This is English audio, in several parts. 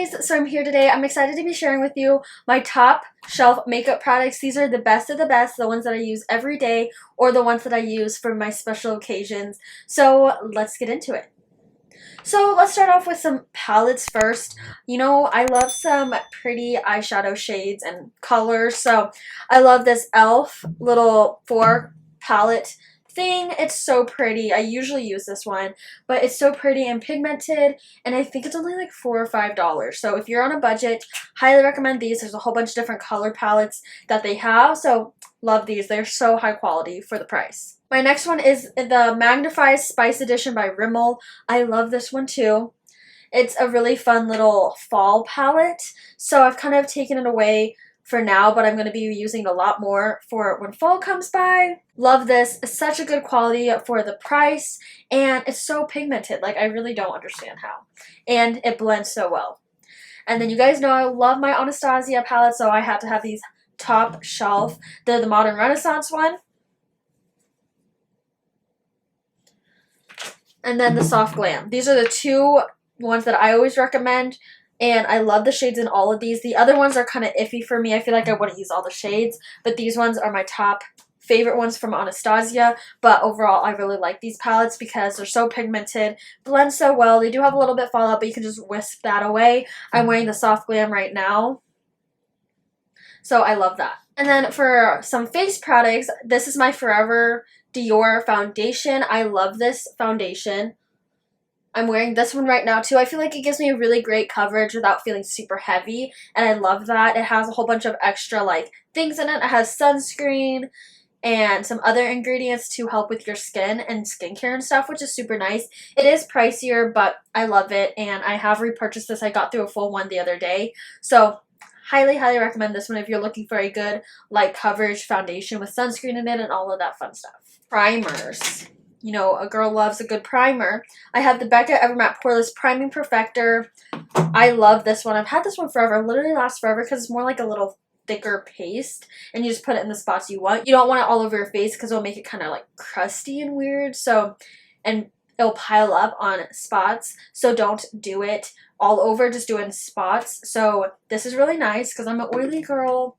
guys, so I'm here today. I'm excited to be sharing with you my top shelf makeup products. These are the best of the best, the ones that I use every day or the ones that I use for my special occasions. So let's get into it. So let's start off with some palettes first. You know, I love some pretty eyeshadow shades and colors. So I love this e.l.f. little 4 palette thing. It's so pretty. I usually use this one, but it's so pretty and pigmented, and I think it's only like $4 or $5. So if you're on a budget, highly recommend these. There's a whole bunch of different color palettes that they have, so love these. They're so high quality for the price. My next one is the Magnified Spice Edition by Rimmel. I love this one too. It's a really fun little fall palette, so I've kind of taken it away for now, but I'm going to be using it a lot more for when fall comes by. Love this. It's such a good quality for the price, and it's so pigmented. Like, I really don't understand how. And it blends so well. And then you guys know I love my Anastasia palette, so I had to have these top shelf. They're the Modern Renaissance one. And then the Soft Glam. These are the two ones that I always recommend. And I love the shades in all of these. The other ones are kind of iffy for me. I feel like I wouldn't use all the shades. But these ones are my top favorite ones from Anastasia. But overall, I really like these palettes because they're so pigmented. Blend so well. They do have a little bit fallout, but you can just whisk that away. I'm wearing the Soft Glam right now. So I love that. And then for some face products, this is my Forever Dior foundation. I love this foundation. I'm wearing this one right now too. I feel like it gives me a really great coverage without feeling super heavy, and I love that. It has a whole bunch of extra like things in it. It has sunscreen and some other ingredients to help with your skin and skincare and stuff, which is super nice. It is pricier, but I love it, and I have repurchased this. I got through a full one the other day, so highly recommend this one if you're looking for a good light coverage foundation with sunscreen in it and all of that fun stuff. Primers. You know, a girl loves a good primer. I have the Becca Evermatte Poreless Priming Perfector. I love this one. I've had this one forever. It literally lasts forever because it's more like a little thicker paste, and you just put it in the spots you want. You don't want it all over your face because it'll make it kind of like crusty and weird. So, and it'll pile up on spots. So don't do it all over. Just do it in spots. So this is really nice because I'm an oily girl.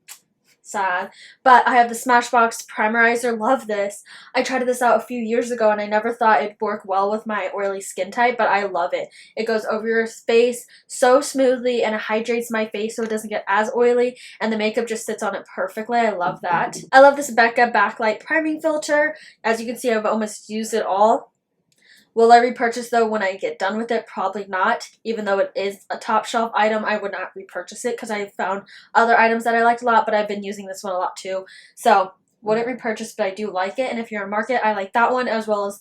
Sad. But I have the Smashbox Primerizer. Love this. I tried this out a few years ago and I never thought it'd work well with my oily skin type, but I love it. It goes over your face so smoothly and it hydrates my face so it doesn't get as oily, and the makeup just sits on it perfectly. I love that. I love this Becca Backlight Priming Filter. As you can see, I've almost used it all. Will I repurchase though when I get done with it? Probably not. Even though it is a top shelf item, I would not repurchase it because I found other items that I liked a lot, but I've been using this one a lot too. So wouldn't repurchase, but I do like it. And if you're in market, I like that one as well as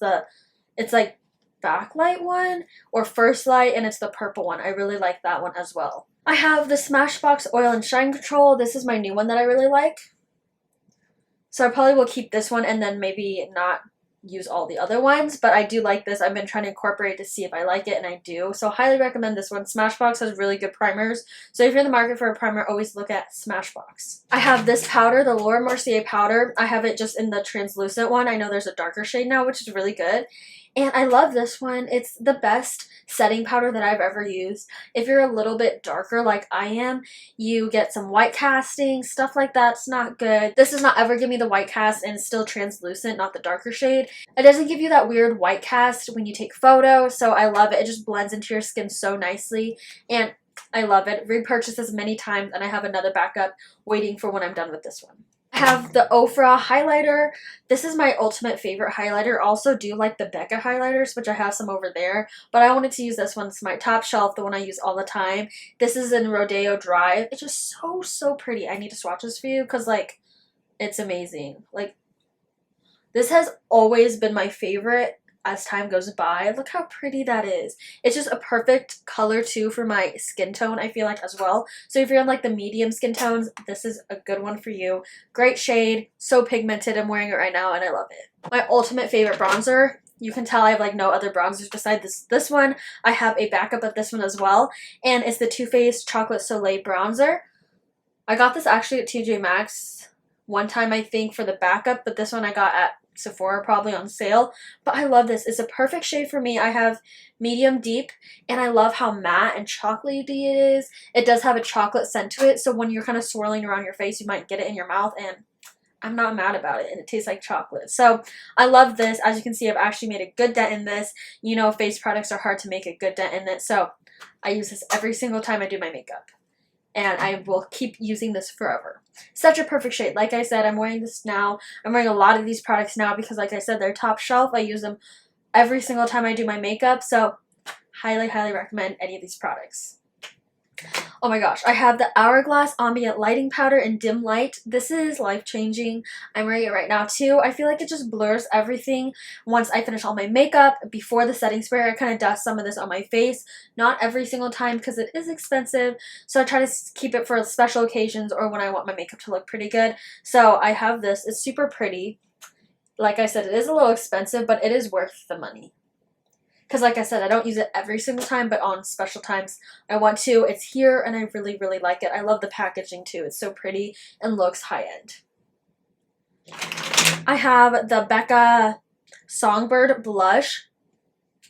it's like Backlight one or First Light, and it's the purple one. I really like that one as well. I have the Smashbox Oil and Shine Control. This is my new one that I really like. So I probably will keep this one and then maybe not use all the other ones, but I do like this. I've been trying to incorporate it to see if I like it, and I do. So highly recommend this one. Smashbox has really good primers. So if you're in the market for a primer, always look at Smashbox. I have this powder, the Laura Mercier powder. I have it just in the translucent one. I know there's a darker shade now, which is really good. And I love this one. It's the best setting powder that I've ever used. If you're a little bit darker like I am, you get some white casting, stuff like that's not good. This does not ever give me the white cast, and it's still translucent, not the darker shade. It doesn't give you that weird white cast when you take photos, so I love it. It just blends into your skin so nicely, and I love it. Repurchased this many times, and I have another backup waiting for when I'm done with this one. I have the Ofra highlighter. This is my ultimate favorite highlighter. Also do like the Becca highlighters, which I have some over there, but I wanted to use this one. It's my top shelf, the one I use all the time. This is in Rodeo Drive. It's just so pretty. I need to swatch this for you because like it's amazing. Like, this has always been my favorite as time goes by. Look how pretty that is. It's just a perfect color too for my skin tone, I feel like, as well. So if you're in like the medium skin tones, this is a good one for you. Great shade, so pigmented. I'm wearing it right now and I love it. My ultimate favorite bronzer. You can tell I have like no other bronzers besides this one. I have a backup of this one as well, and it's the Too Faced Chocolate Soleil bronzer. I got this actually at TJ Maxx one time, I think, for the backup, but this one I got at Sephora probably on sale, but I love this. It's a perfect shade for me. I have medium deep, and I love how matte and chocolatey it is. It does have a chocolate scent to it, so when you're kind of swirling around your face, you might get it in your mouth, and I'm not mad about it, and it tastes like chocolate. So I love this. As you can see, I've actually made a good dent in this. You know, face products are hard to make a good dent in it, so I use this every single time I do my makeup. And I will keep using this forever. Such a perfect shade. Like I said, I'm wearing this now. I'm wearing a lot of these products now because, like I said, they're top shelf. I use them every single time I do my makeup, so highly, highly recommend any of these products. Oh my gosh, I have the Hourglass Ambient Lighting Powder in Dim Light. This is life-changing. I'm wearing it right now too. I feel like it just blurs everything once I finish all my makeup. Before the setting spray, I kind of dust some of this on my face. Not every single time because it is expensive, so I try to keep it for special occasions or when I want my makeup to look pretty good. So I have this. It's super pretty. Like I said, it is a little expensive, but it is worth the money. Because like I said, I don't use it every single time, but on special times I want to. It's here, and I really, really like it. I love the packaging too. It's so pretty and looks high-end. I have the Becca Songbird blush.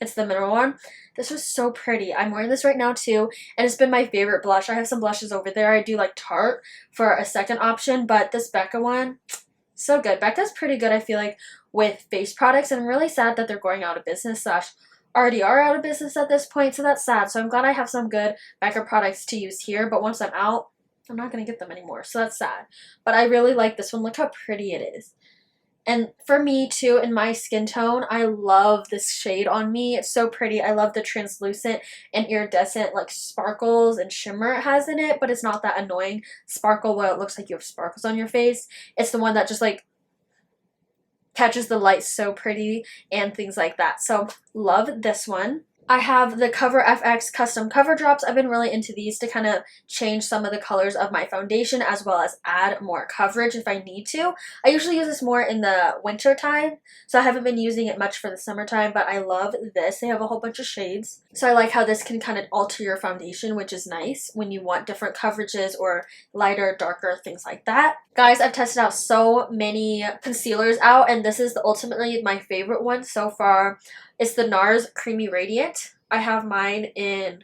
It's the mineral one. This was so pretty. I'm wearing this right now too, and it's been my favorite blush. I have some blushes over there. I do like Tarte for a second option, but this Becca one, so good. Becca's pretty good, I feel like, with face products, and I'm really sad that they're going out of business / already are out of business at this point, so that's sad. So I'm glad I have some good Becca products to use here, but once I'm out, I'm not going to get them anymore, so that's sad. But I really like this one. Look how pretty it is. And for me, too, in my skin tone, I love this shade on me. It's so pretty. I love the translucent and iridescent, like, sparkles and shimmer it has in it, but it's not that annoying sparkle where it looks like you have sparkles on your face. It's the one that just, like, catches the light so pretty and things like that. So love this one. I have the Cover FX Custom Cover Drops. I've been really into these to kind of change some of the colors of my foundation as well as add more coverage if I need to. I usually use this more in the winter time, so I haven't been using it much for the summertime, but I love this. They have a whole bunch of shades. So I like how this can kind of alter your foundation, which is nice when you want different coverages or lighter, darker, things like that. Guys, I've tested out so many concealers out, and this is ultimately my favorite one so far. It's the Nars Creamy Radiant. I have mine in,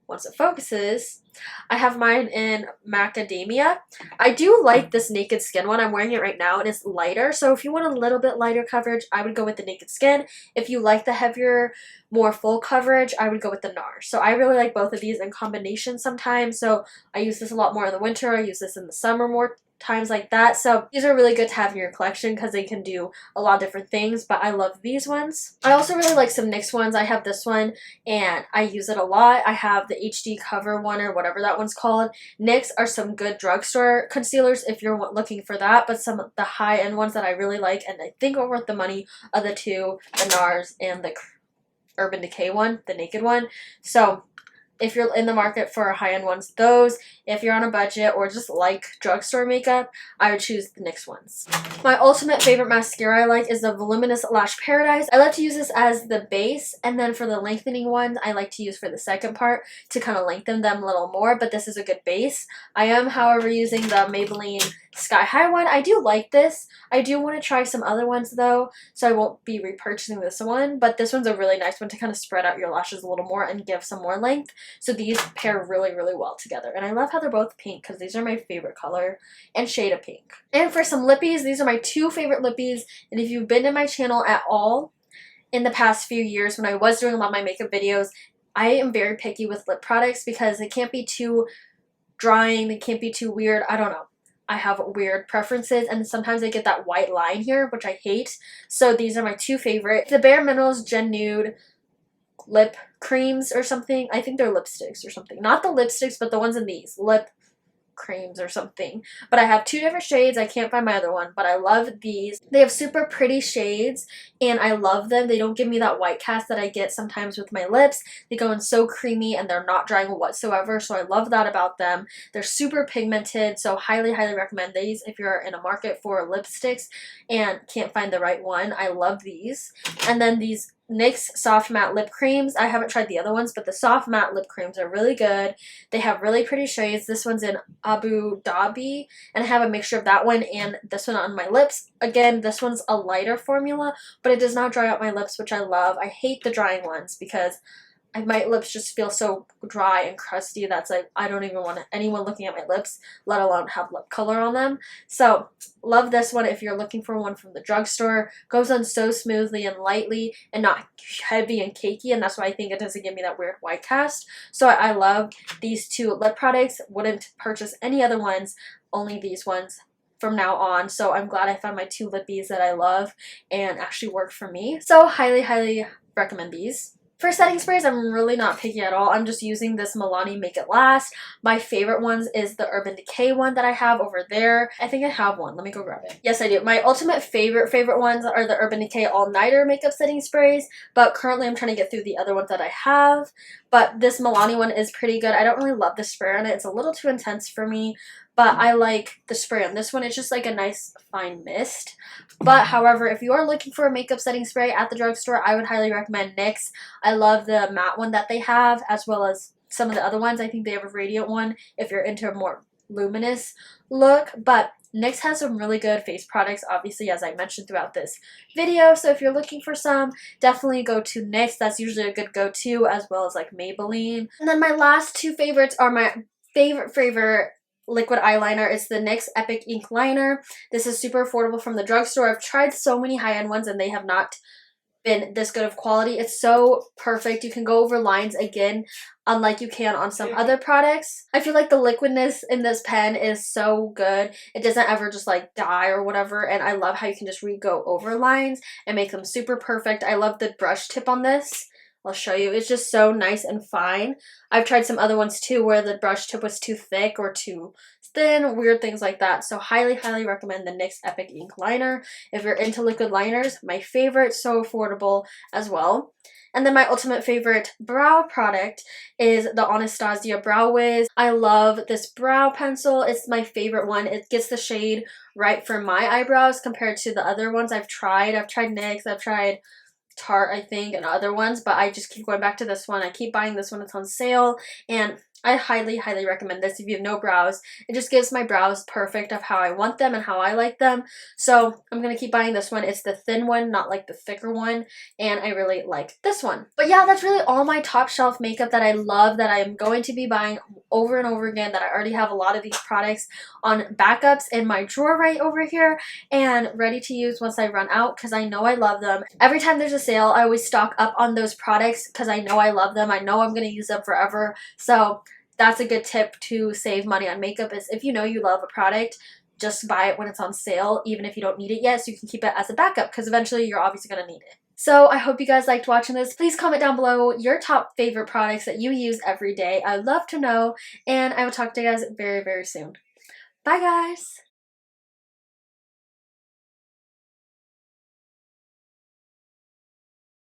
once it focuses, I have mine in Macadamia. I do like this Naked Skin one. I'm wearing it right now, and it's lighter. So if you want a little bit lighter coverage, I would go with the Naked Skin. If you like the heavier, more full coverage, I would go with the Nars. So I really like both of these in combination sometimes. So I use this a lot more in the winter. I use this in the summer more times like that. So these are really good to have in your collection because they can do a lot of different things, but I love these ones. I also really like some NYX ones. I have this one and I use it a lot. I have the HD Cover one or whatever that one's called. NYX are some good drugstore concealers if you're looking for that, but some of the high-end ones that I really like and I think are worth the money are the two, the Nars and the Urban Decay one, the Naked one. So if you're in the market for high-end ones, those. If you're on a budget or just like drugstore makeup, I would choose the NYX ones. My ultimate favorite mascara I like is the Voluminous Lash Paradise. I like to use this as the base, and then for the lengthening ones, I like to use for the second part to kind of lengthen them a little more, but this is a good base. I am, however, using the Maybelline Sky High one. I do like this. I do want to try some other ones though, so I won't be repurchasing this one, but this one's a really nice one to kind of spread out your lashes a little more and give some more length. So these pair really, really well together, and I love how they're both pink because these are my favorite color and shade of pink. And for some lippies, these are my two favorite lippies, and if you've been to my channel at all in the past few years when I was doing a lot of my makeup videos, I am very picky with lip products because they can't be too drying, they can't be too weird, I don't know. I have weird preferences, and sometimes I get that white line here, which I hate. So these are my two favorite. The Bare Minerals Gen Nude lip creams or something. I think they're lipsticks or something. Not the lipsticks, but the ones in these. Lip creams or something. But I have two different shades. I can't find my other one, but I love these. They have super pretty shades, and I love them. They don't give me that white cast that I get sometimes with my lips. They go in so creamy, and they're not drying whatsoever, so I love that about them. They're super pigmented, so highly, highly recommend these if you're in a market for lipsticks and can't find the right one. I love these. And then these NYX Soft Matte Lip Creams. I haven't tried the other ones, but the Soft Matte Lip Creams are really good. They have really pretty shades. This one's in Abu Dhabi, and I have a mixture of that one and this one on my lips. Again, this one's a lighter formula, but it does not dry out my lips, which I love. I hate the drying ones because my lips just feel so dry and crusty. That's like, I don't even want anyone looking at my lips, let alone have lip color on them. So love this one if you're looking for one from the drugstore. Goes on so smoothly and lightly and not heavy and cakey, and that's why I think it doesn't give me that weird white cast. So I love these two lip products. Wouldn't purchase any other ones, only these ones from now on. So I'm glad I found my two Lippies that I love and actually work for me. So highly recommend these. For setting sprays, I'm really not picky at all. I'm just using this Milani Make It Last. My favorite ones is the Urban Decay one that I have over there. I think I have one. Let me go grab it. Yes, I do. My ultimate favorite ones are the Urban Decay All Nighter makeup setting sprays, but currently I'm trying to get through the other ones that I have. But this Milani one is pretty good. I don't really love the spray on it. It's a little too intense for me, but I like the spray on this one. It's just like a nice fine mist. But however, if you are looking for a makeup setting spray at the drugstore, I would highly recommend NYX. I love the matte one that they have, as well as some of the other ones. I think they have a radiant one if you're into a more luminous look. But NYX has some really good face products, obviously, as I mentioned throughout this video. So if you're looking for some, definitely go to NYX. That's usually a good go-to, as well as like Maybelline. And then my last two favorites are my favorite liquid eyeliner. Is the NYX Epic Ink Liner. This is super affordable from the drugstore. I've tried so many high-end ones and they have not been this good of quality. It's so perfect. You can go over lines again, unlike you can on some other products. I feel like the liquidness in this pen is so good. It doesn't ever just like die or whatever, and I love how you can just re-go over lines and make them super perfect. I love the brush tip on this. I'll show you. It's just so nice and fine. I've tried some other ones too where the brush tip was too thick or too thin, weird things like that. So highly recommend the NYX Epic Ink Liner. If you're into liquid liners, my favorite, so affordable as well. And then my ultimate favorite brow product is the Anastasia Brow Wiz. I love this brow pencil. It's my favorite one. It gets the shade right for my eyebrows compared to the other ones I've tried. I've tried NYX, I've tried Tarte, I think, and other ones, but I just keep going back to this one. I keep buying this one. It's on sale, and I highly recommend this if you have no brows. It just gives my brows perfect of how I want them and how I like them. So I'm going to keep buying this one. It's the thin one, not like the thicker one, and I really like this one. But yeah, that's really all my top shelf makeup that I love, that I'm going to be buying over and over again, that I already have a lot of these products on backups in my drawer right over here and ready to use once I run out, because I know I love them. Every time there's a sale, I always stock up on those products because I know I love them. I know I'm going to use them forever. So that's a good tip to save money on makeup, is if you know you love a product, just buy it when it's on sale, even if you don't need it yet, so you can keep it as a backup, because eventually you're obviously going to need it. So I hope you guys liked watching this. Please comment down below your top favorite products that you use every day. I'd love to know, and I will talk to you guys very soon. Bye guys!